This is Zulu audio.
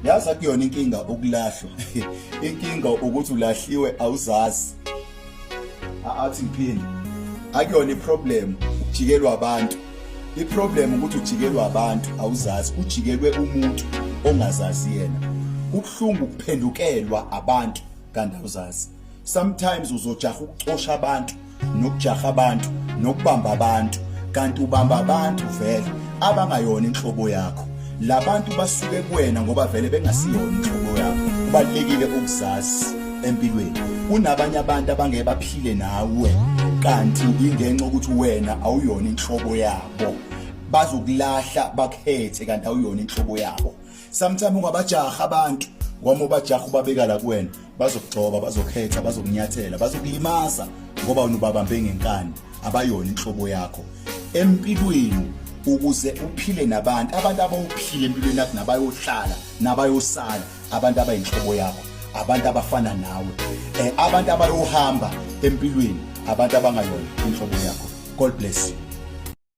Yazi akuyona inkinga ukulahlwa. Inkinga ukuthi ulahliwe awuzazi. Athi ngiphinde. Akuyona iproblem ujikelwa abantu. Iproblem ukuthi ujikelwa abantu awuzazi, ujikelwe umuntu ongazazi yena. Kubuhlungu ukuphendukelwa abantu kanti awuzazi. Sometimes uzojaha ukuxosha abantu, nokujaha abantu, nokubamba abantu, kanti ubamba abantu vele abangayona inhlobo yakho. Labantu basuke kuwena ngoba vele bengasiyona inhlobo yakho. Kubalekile ukuzazi empilweni. Kunabanye abantu abangeke baphile nawe kanti ingenxa ukuthi wena awuyona inhlobo yabo. Bazokulahla bakhethe kanti awuyona inhlobo yabo. Sometimes ungabajaha abantu ngoba ubajaha ubabeka la kuwena, bazokugcoba, bazokhetha, bazokunyathela, bazokulimaza ngoba unubabambe ngenkani, abayona inhlobo yakho. Empilweni ukuze uphile nabantu, abantu abawuphile empilweni yakho nabayohlala, nabayosala, abantu abayinhlobo yakho, abantu abafana nawe, abantu abayohamba empilweni, abantu abangayona inhlobo yakho. God bless you.